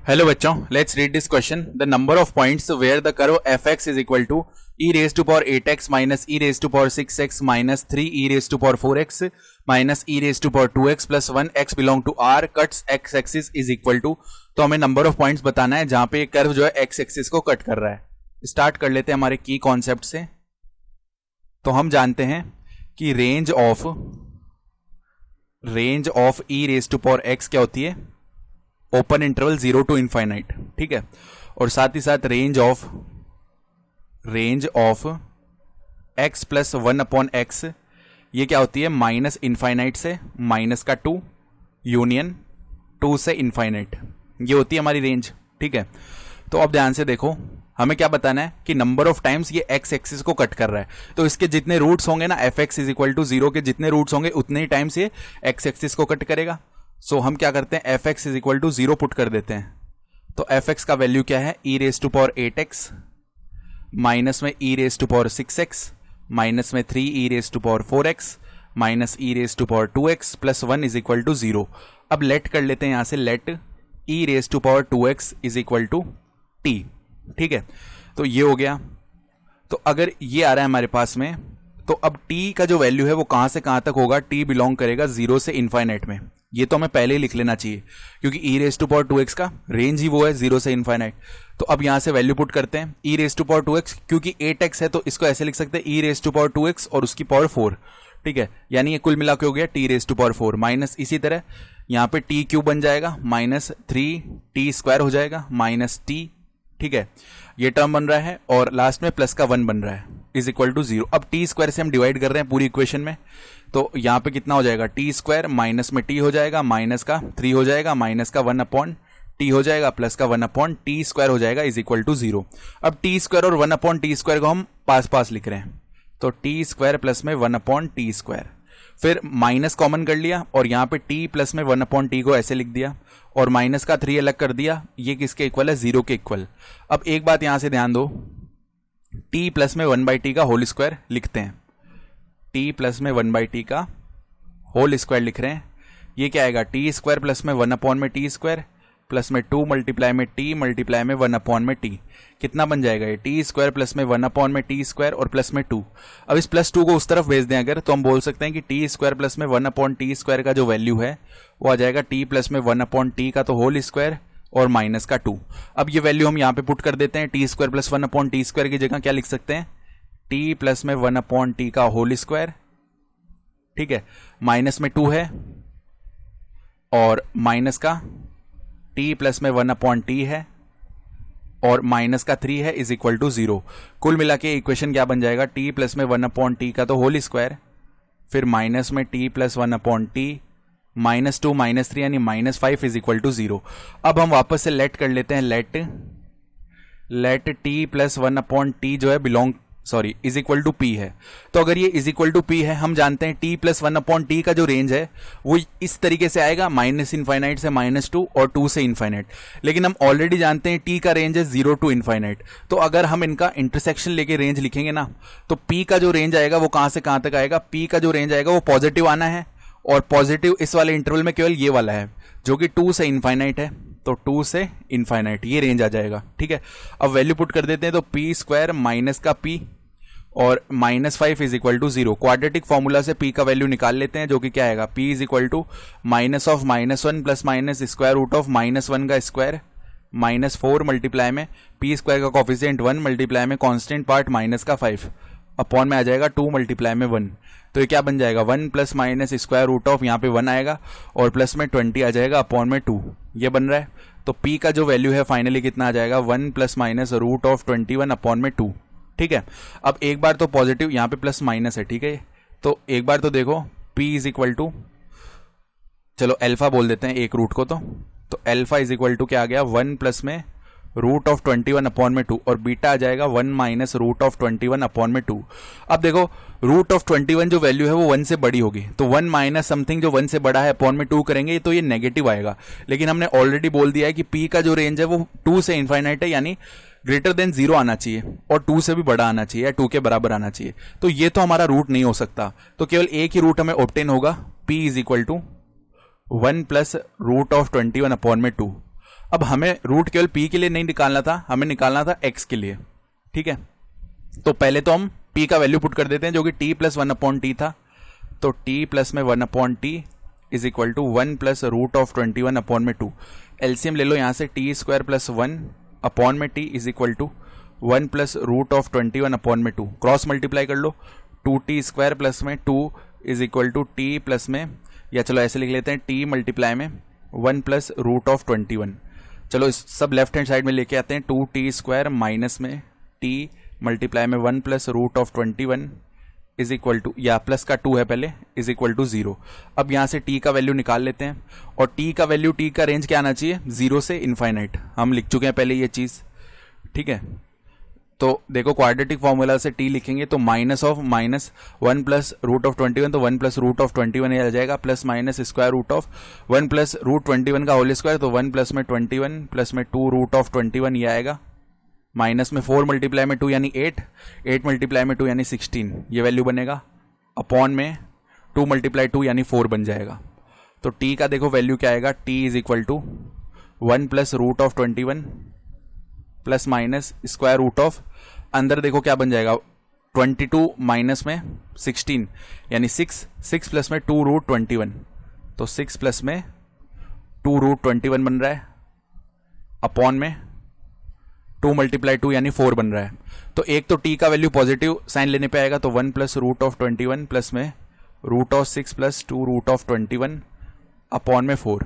Hello बच्चों, let's read this question. The number of points where the curve f x is equal to e raise to power 8x minus e raise to power 6x minus 3 e raise to power 4x minus e raise to power 2x plus 1x belong to R cuts x axis is equal to. तो हमें number of points बताना है जहां पे ये curve जो है x axis को कट कर रहा है। स्टार्ट कर लेते हैं हमारे की कॉन्सेप्ट से। तो हम जानते हैं कि range of e raise to power x क्या होती है, ओपन इंटरवल 0 टू इनफाइनाइट, ठीक है। और साथ ही साथ range of x plus 1 upon x ये क्या होती है, माइनस इनफाइनाइट से माइनस का 2 यूनियन 2 से इनफाइनाइट, ये होती है हमारी रेंज, ठीक है। तो अब ध्यान से देखो, हमें क्या बताना है कि नंबर ऑफ टाइम्स ये एक्स एक्सिस को कट कर रहा है। तो इसके जितने रूट्स होंगे ना, f x is equal to 0 के जितने रूट्स होंगे उतने ही टाइम्स ये एक्स एक्सिस को कट करेगा। सो हम क्या करते हैं, f x is equal to 0 put कर देते हैं। तो एफ एक्स का वैल्यू क्या है, e raise to power 8x minus में e raise to power 6x minus में 3 e raise to power 4x minus e raise to power 2x plus 1 is equal to 0। अब लेट कर लेते हैं यहां से, let e raise to power 2x is equal to t, ठीक है। तो ये हो गया। तो अगर ये आ रहा है हमारे पास में, तो अब t का जो वैल्यू है वो कहां से कहां तक होगा, t बिलोंग करेगा 0 से इनफाइनाइट में। ये तो हमें पहले ही लिख लेना चाहिए क्योंकि e raise to power 2x का रेंज ही वो है 0 से इनफाइनाइट। तो अब यहां से वैल्यू पुट करते हैं, e raise to power 2x क्योंकि 8x है तो इसको ऐसे लिख सकते हैं e raise to power 2x और उसकी पावर 4, ठीक है। यानी ये कुल मिला के हो गया t raise to power 4 minus, इसी तरह यहां पे t क्यूब बन जाएगा माइनस 3t स्क्वायर हो जाएगा माइनस t, ठीक है। ये टर्म बन रहा है और लास्ट में प्लस का 1 बन रहा है इज इक्वल टू 0। अब टी स्क्वायर से हम डिवाइड कर रहे हैं पूरी इक्वेशन में, तो यहां पे कितना हो जाएगा, टी स्क्वायर माइनस में टी हो जाएगा माइनस का 3 हो जाएगा माइनस का 1 अपॉन टी हो जाएगा प्लस का 1 अपॉन टी स्क्वायर हो जाएगा इज इक्वल टू 0। अब टी स्क्वायर और 1 अपॉन टी स्क्वायर को हम पास पास लिख रहे हैं, तो टी स्क्वायर प्लस में 1 अपॉन टी स्क्वायर, फिर माइनस कॉमन कर लिया और यहां पे t प्लस में 1 अपॉन टी को ऐसे लिख दिया और माइनस का 3 अलग कर दिया, ये किसके इक्वल है, 0 के इक्वल। अब एक बात यहां से ध्यान दो, t प्लस में 1/t का होल स्क्वायर लिखते हैं, t प्लस में 1/t का होल स्क्वायर लिख रहे हैं। ये क्या आएगा, टी स्क्वायर प्लस में 1 अपॉन में टी स्क्वायर प्लस में 2 मल्टीप्लाई में टी मल्टीप्लाई में 1 अपॉन में टी, कितना बन जाएगा ये, टी स्क्वायर प्लस में 1 अपॉन में टी स्क्वायर और प्लस में 2। अब इस प्लस 2 को उस तरफ भेज दें अगर, तो हम बोल सकते हैं कि टी स्क्वायर प्लस में 1 अपॉन टी स्क्वायर का जो वैल्यू है वो आ जाएगा टी प्लस में 1 अपॉन टी का तो होल स्क्वायर और माइनस का 2। अब ये वैल्यू हम यहाँ पे पुट कर देते हैं, T square plus 1 upon T square की जगह क्या लिख सकते हैं, टी प्लस में 1 अपॉन टी का होल स्क्वायर, ठीक है, माइनस में 2 है और माइनस का t प्लस में 1 अपॉन टी है और माइनस का 3 है इज इक्वल टू 0। कुल मिला के इक्वेशन क्या बन जाएगा, t प्लस में 1 अपॉन टी का तो होल स्क्वायर, फिर माइनस में t plus 1 upon T minus 2 minus 3 यानी माइनस 5 इज इक्वल टू 0। अब हम वापस से लेट कर लेते हैं, let t plus 1 upon t जो है इज इक्वल टू p है। तो अगर ये इज इक्वल टू p है, हम जानते हैं t प्लस 1 अपॉन टी का जो रेंज है वो इस तरीके से आएगा, माइनस इनफाइनाइट से -2 और 2 से इनफाइनाइट। लेकिन हम ऑलरेडी जानते हैं t का रेंज है 0 टू इनफाइनाइट, तो अगर हम इनका इंटरसेक्शन लेके रेंज लिखेंगे ना, तो p का जो रेंज आएगा वो कहां से कहां तक आएगा, p का जो रेंज आएगा वो पॉजिटिव आना है और पॉजिटिव इस वाले इंटरवल में केवल ये वाला है जो कि 2 से इनफाइनाइट है, तो 2 से इनफाइनाइट ये रेंज आ जाएगा, ठीक है। अब वैल्यू पुट कर देते हैं, तो p स्क्वायर माइनस का p और -5 is equal to 0। Quadratic formula से p का वैल्यू निकाल लेते हैं जो कि क्या आएगा, p is equal to minus of -1 plus minus square root of -1 का स्क्वायर -4 मल्टीप्लाई में p स्क्वायर का कॉफिशिएंट 1 मल्टीप्लाई में कांस्टेंट पार्ट माइनस का 5 अपॉन में आ जाएगा 2 मल्टीप्लाई में 1। तो ये क्या बन जाएगा, 1 plus minus square root of यहाँ पे 1 आएगा और प्लस में 20 आ जाएगा अपॉन में 2, ये बन रहा है। तो p का जो वैल्यू है फाइनली कितना आ जाएगा, 1 plus minus root of 21 upon में 2, ठीक है। अब एक बार तो पॉजिटिव यहाँ पे प्लस माइनस है, ठीक है। तो एक बार तो देखो p इज इक्वल टू, चलो अल्फा बोल देते हैं एक रूट को, तो अल्फा इज इक्वल टू क्या आ गया, 1 प्लस में रूट ऑफ 21 अपॉन में 2 और बीटा आ जाएगा 1 माइनस रूट ऑफ 21 अपॉन में 2। अब देखो रूट ऑफ 21 जो वैल्यू है वो 1 से बड़ी होगी, तो 1 माइनस समथिंग जो 1 से बड़ा है अपॉन में 2 करेंगे तो ये नेगेटिव आएगा। लेकिन हमने ऑलरेडी बोल दिया है कि p का जो रेंज है वो 2 से इनफाइनाइट है, यानी ग्रेटर देन 0 आना चाहिए और 2 से भी बड़ा आना चाहिए या 2 के बराबर आना चाहिए। तो ये तो हमारा रूट नहीं हो सकता, तो केवल एक ही रूट हमें ऑब्टेन होगा, p is equal to 1 plus root of 21 upon में 2। अब हमें रूट केवल p के लिए नहीं निकालना था, हमें निकालना था x के लिए, ठीक है। तो पहले तो हम p का वैल्यू पुट कर देते हैं जो कि t प्लस 1/t था। तो t प्लस में 1/t is equal to 1 plus root of 21/2। LCM ले लो यहाँ से, t square plus 1/t is equal to 1 plus root of 21/2। Cross multiply कर लो, 2t स्क्वायर प्लस में 2 is equal to t plus में, या चलो ऐसे लिख लेते हैं, t मल्टीप्लाई में 1 प्लस रूट ऑफ 21। चलो इस सब लेफ्ट हैंड साइड में लेके आते हैं, 2t स्क्वायर माइनस में t मल्टीप्लाई में 1 plus root of 21 is equal to, या प्लस का 2 है पहले, इज इक्वल टू 0। अब यहाँ से t का वैल्यू निकाल लेते हैं, और t का वैल्यू, t का रेंज क्या आना चाहिए, 0 से इनफाइनाइट। हम लिख चुके हैं पहले ये चीज़, ठीक है। तो देखो क्वाड्रेटिक फॉर्मूला से t लिखेंगे तो minus of minus 1 plus root of 21, तो 1 प्लस रूट ऑफ 21 ये आ जाएगा, plus minus square root of 1 plus root 21 का होल स्क्वायर, तो 1 प्लस में 21 प्लस में 2 रूट ऑफ 21 ये आएगा, माइनस में 4 मल्टीप्लाई में 2 यानी 8, 8 मल्टीप्लाई में 2 यानी 16 ये वैल्यू बनेगा, अपॉन में 2 मल्टीप्लाई 2 यानी 4 बन जाएगा। तो t का देखो वैल्यू क्या आएगा, t is equal to 1 plus root of 21 plus minus square root of, अंदर देखो क्या बन जाएगा, 22 माइनस में 16 यानी 6 प्लस में 2 रूट 21, तो 6 प्लस में 2 रूट 21 बन रहा है, अपॉन में 2 मल्टीप्लाई 2 यानी 4 बन रहा है। तो एक तो t का वैल्यू पॉजिटिव साइन लेने पे आएगा, तो 1 प्लस रूट ऑफ 21 प्लस में root of 6 plus 2 root of 21 upon में 4,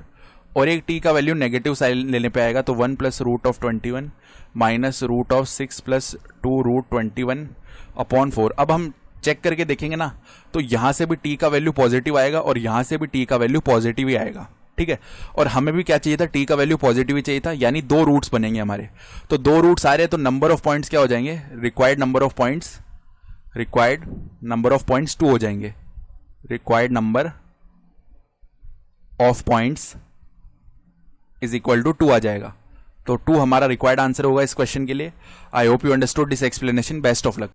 और एक t का वैल्यू नेगेटिव साइन लेने पे आएगा, तो 1 plus root of 21 minus root of 6 plus 2 root 21 upon 4। अब हम चेक करके देखेंगे ना, तो यहां से भी t का वैल्यू पॉजिटिव आएगा और यहां से भी t का वैल्यू पॉजिटिव ही आएगा, ठीक है। और हमें भी क्या चाहिए था, t का वैल्यू पॉजिटिव ही चाहिए था, यानी 2 रूट्स बनेंगे हमारे। तो 2 रूट्स आ रहे हैं, तो नंबर ऑफ पॉइंट्स क्या हो जाएंगे, रिक्वायर्ड नंबर ऑफ पॉइंट्स 2 हो जाएंगे, required number of points is equal to 2 आ जाएगा। तो 2 हमारा रिक्वायर्ड आंसर होगा इस क्वेश्चन के लिए। I hope you understood this explanation. Best of luck.